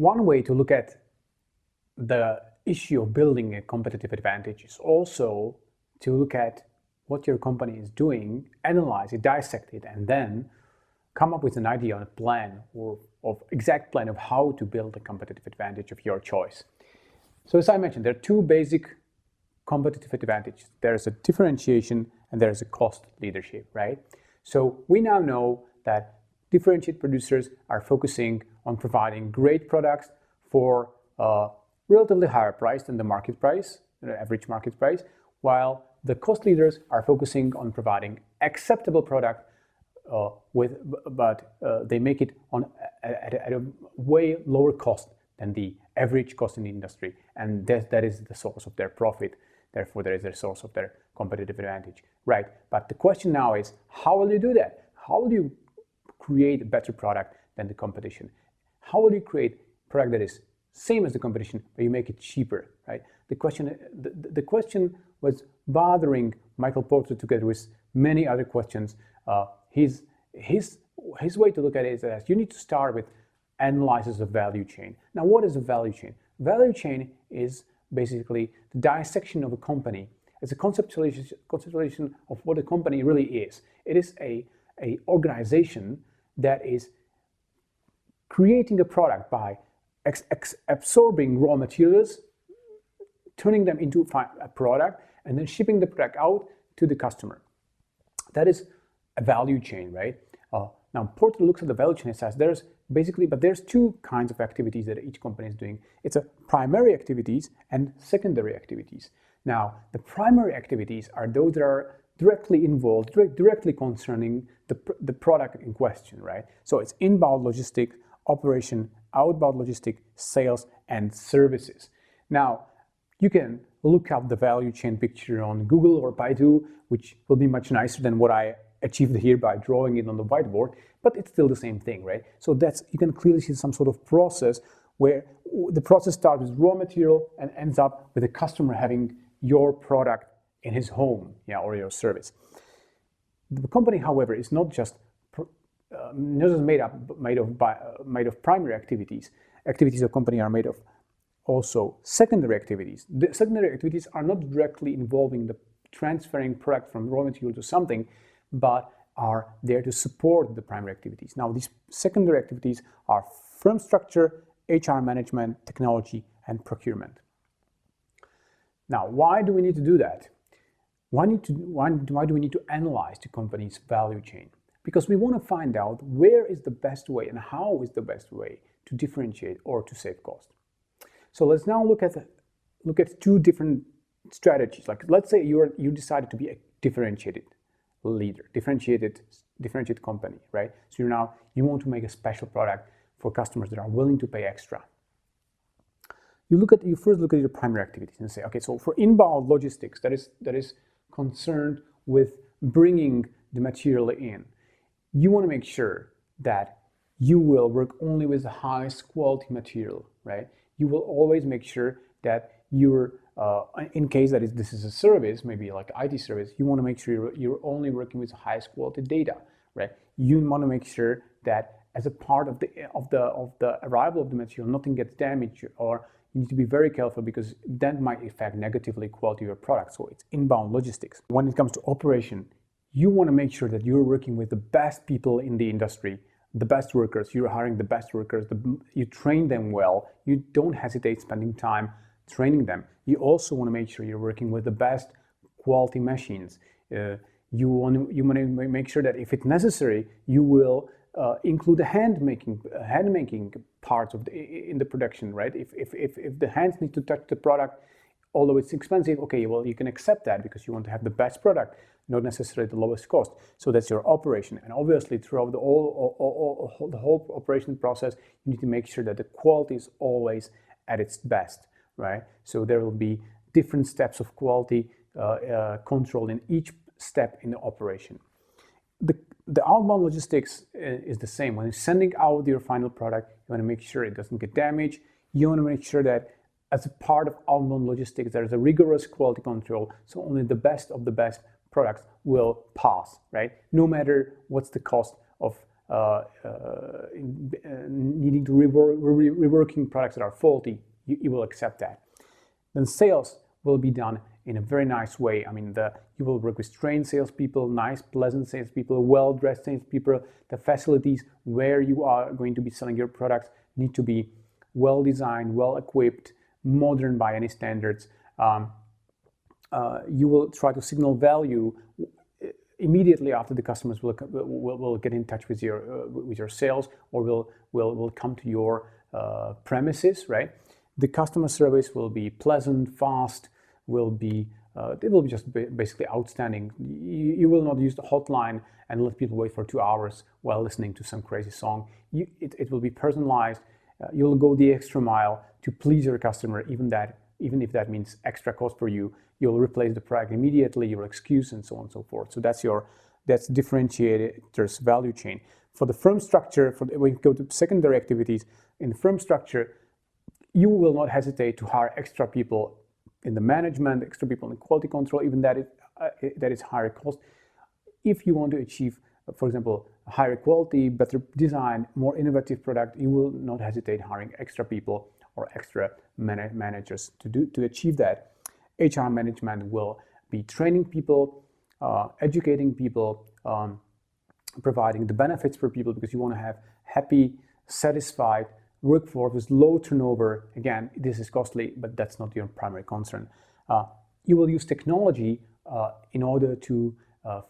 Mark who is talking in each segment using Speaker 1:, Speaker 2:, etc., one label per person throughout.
Speaker 1: one way to look at the issue of building a competitive advantage is also to look at what your company is doing, analyze it, dissect it, and then come up with an idea on a plan or of exact plan of how to build a competitive advantage of your choice. So as I mentioned, there are two basic competitive advantages. There's a differentiation and there's a cost leadership, right? So we now know that differentiated producers are focusing on providing great products for a relatively higher price than the market price, the average market price, while the cost leaders are focusing on providing acceptable product but they make it at a way lower cost than the average cost in the industry, and that is the source of their profit. Therefore, that is the source of their competitive advantage, right? But the question now is, how will you do that? How will you create a better product than the competition? How will you create a product that is same as the competition, but you make it cheaper, right? The question was bothering Michael Porter together with many other questions. His way to look at it is that you need to start with analysis of value chain. Now, what is a value chain? Value chain is basically the dissection of a company. It's a conceptualization of what a company really is. It is a organization that is creating a product by absorbing raw materials, turning them into a product, and then shipping the product out to the customer. That is a value chain, right? Now, Porter looks at the value chain and says there's two kinds of activities that each company is doing. It's a primary activities and secondary activities. Now, the primary activities are those that are directly involved, directly concerning the product in question, right? So it's inbound logistics, operation, outbound logistics, sales, and services. Now, you can look up the value chain picture on Google or Baidu, which will be much nicer than what I achieved here by drawing it on the whiteboard, but it's still the same thing, right? So you can clearly see some sort of process where the process starts with raw material and ends up with the customer having your product in his home, or your service. The company, however, is not just made of primary activities. Activities of company are made of also secondary activities. The secondary activities are not directly involving the transferring product from raw material to something, but are there to support the primary activities. Now, these secondary activities are firm structure, HR management, technology, and procurement. Now, why do we need to do that? Why do we need to analyze the company's value chain? Because we want to find out where is the best way and how is the best way to differentiate or to save cost. So let's now look at two different strategies. Like, let's say you decided to be a differentiated leader, differentiated company, right? So you want to make a special product for customers that are willing to pay extra. You first look at your primary activities and say, okay, so for inbound logistics, that is concerned with bringing the material in. You want to make sure that you will work only with the highest quality material, right? You will always make sure that you're in case that this is a service, maybe like IT service, you want to make sure you're only working with the highest quality data, right? You want to make sure that as a part of the arrival of the material, nothing gets damaged, or you need to be very careful because that might affect negatively quality of your product. So it's inbound logistics. When it comes to operation, you want to make sure that you're working with the best people in the industry, the best workers. You're hiring the best workers. You train them well. You don't hesitate spending time training them. You also want to make sure you're working with the best quality machines. You want to make sure that if it's necessary, you will include the hand making parts in the production, right? If the hands need to touch the product, although it's expensive, okay, well, you can accept that because you want to have the best product, not necessarily the lowest cost. So that's your operation. And obviously, throughout the whole operation process, you need to make sure that the quality is always at its best, right? So there will be different steps of quality control in each step in the operation. The outbound logistics is the same. When you're sending out your final product, you want to make sure it doesn't get damaged. You want to make sure that as a part of outbound logistics, there is a rigorous quality control, so only the best of the best products will pass, right? No matter what's the cost of needing to reworking products that are faulty, you will accept that. Then sales will be done in a very nice way. I mean, you will work with trained salespeople, nice, pleasant salespeople, well-dressed salespeople. The facilities where you are going to be selling your products need to be well-designed, well-equipped, modern by any standards. You will try to signal value immediately after the customers will get in touch with your sales, or will come to your premises, right? The customer service will be pleasant, fast, it will be just basically outstanding. You will not use the hotline and let people wait for 2 hours while listening to some crazy song. It will be personalized. You'll go the extra mile to please your customer, even if that means extra cost for you. You'll replace the product immediately, you'll excuse, and so on and so forth. So that's differentiator's value chain. For the firm structure, when you go to secondary activities, in the firm structure, you will not hesitate to hire extra people in the management, extra people in quality control, even that is higher cost. If you want to achieve, for example, higher quality, better design, more innovative product, you will not hesitate hiring extra people or extra managers to achieve that. HR management will be training people, educating people, providing the benefits for people, because you want to have happy, satisfied workforce with low turnover. Again, this is costly, but that's not your primary concern. You will use technology in order to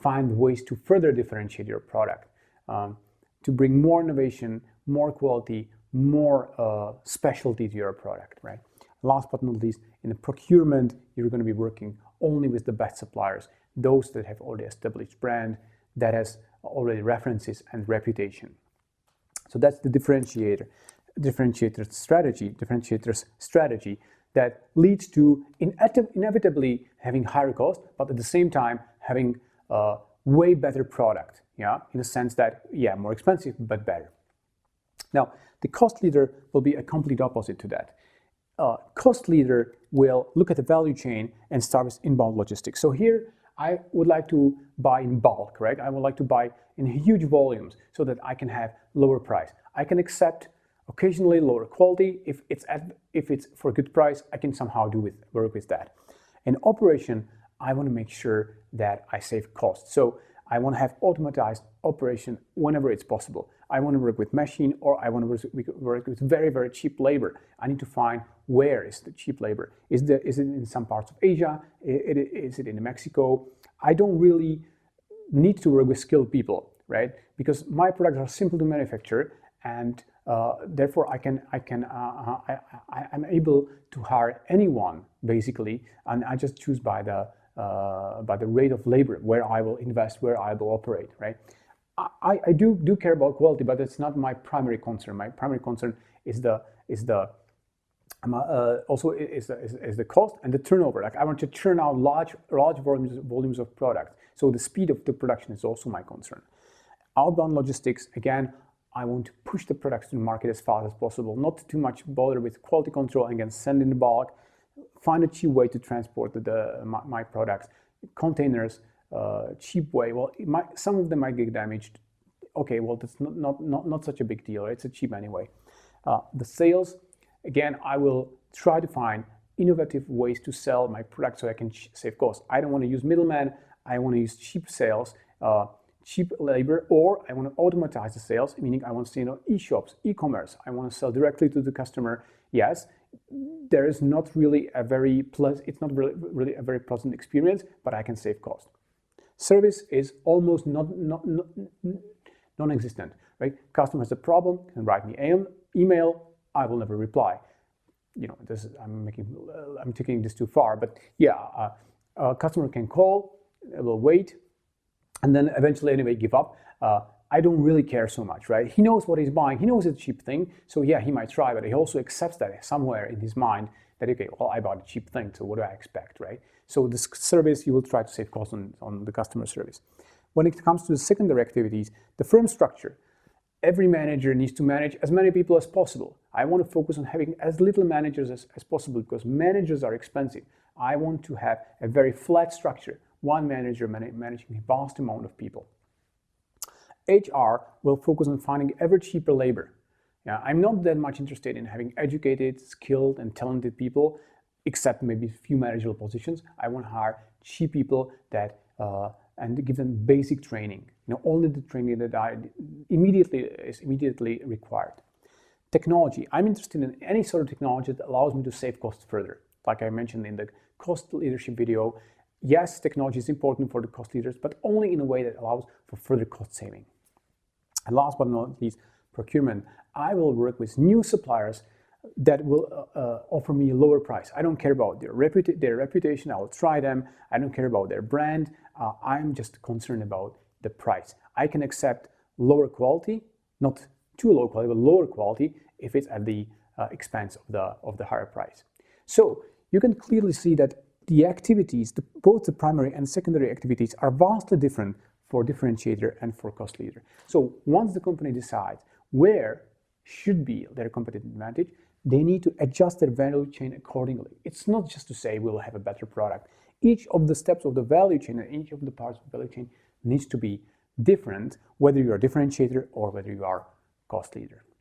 Speaker 1: find ways to further differentiate your product, to bring more innovation, more quality, more specialty to your product, right? Last but not least, in the procurement, you're going to be working only with the best suppliers, those that have already established brand, that has already references and reputation. So that's the differentiator's strategy that leads to inevitably having higher cost, but at the same time having a way better product, yeah, in the sense that, yeah, more expensive, but better. Now, the cost leader will be a complete opposite to that. Cost leader will look at the value chain and start with inbound logistics. So here, I would like to buy in bulk, right? I would like to buy in huge volumes so that I can have lower price. I can accept occasionally lower quality. If it's for a good price, I can somehow work with that. In operation, I want to make sure that I save costs. So I want to have automatized operation whenever it's possible. I want to work with machine, or I want to work with very, very cheap labor. I need to find where is the cheap labor. Is it in some parts of Asia? Is it in Mexico? I don't really need to work with skilled people, right? Because my products are simple to manufacture, and therefore I'm able to hire anyone basically, and I just choose by the rate of labor where I will invest, where I will operate, right? I do care about quality, but it's not my primary concern. My primary concern is the cost and the turnover. Like, I want to churn out large volumes of product. So the speed of the production is also my concern. Outbound logistics, again, I want to push the products to the market as fast as possible, not too much bother with quality control, and again, send in the bulk, find a cheap way to transport my products, containers, cheap way. Well, some of them might get damaged. Okay, well, that's not such a big deal. It's a cheap anyway. The sales, again, I will try to find innovative ways to sell my product so I can save costs. I don't want to use middlemen. I want to use cheap sales, cheap labor, or I want to automatize the sales, meaning I want to see e-shops, e-commerce. I want to sell directly to the customer. Yes, there is not really a very pleasant, it's not really a very pleasant experience, but I can save cost. Service is almost non-existent, right? Customer has a problem, can write me an email, I will never reply. I'm taking this too far, but yeah, a customer can call, will wait, and then eventually anyway give up. I don't really care so much, right? He knows what he's buying. He knows it's a cheap thing. So yeah, he might try, but he also accepts that somewhere in his mind that, okay, well, I bought a cheap thing, so what do I expect, right? So this service, you will try to save costs on the customer service. When it comes to the secondary activities, the firm structure, every manager needs to manage as many people as possible. I want to focus on having as little managers as possible, because managers are expensive. I want to have a very flat structure, one manager managing a vast amount of people. HR will focus on finding ever cheaper labor. Yeah, I'm not that much interested in having educated, skilled, and talented people, except maybe a few managerial positions. I want to hire cheap people that and give them basic training. Only the training that is immediately required. Technology. I'm interested in any sort of technology that allows me to save costs further. Like I mentioned in the cost leadership video, yes, technology is important for the cost leaders, but only in a way that allows for further cost saving. And last but not least, procurement. I will work with new suppliers that will offer me a lower price. I don't care about their reputation. I will try them. I don't care about their brand. I'm just concerned about the price. I can accept lower quality, not too low quality, but lower quality if it's at the expense of the higher price. So you can clearly see that the activities, both the primary and secondary activities, are vastly different for differentiator and for cost leader. So once the company decides where should be their competitive advantage, they need to adjust their value chain accordingly. It's not just to say we'll have a better product. Each of the steps of the value chain and each of the parts of the value chain needs to be different, whether you are a differentiator or whether you are cost leader.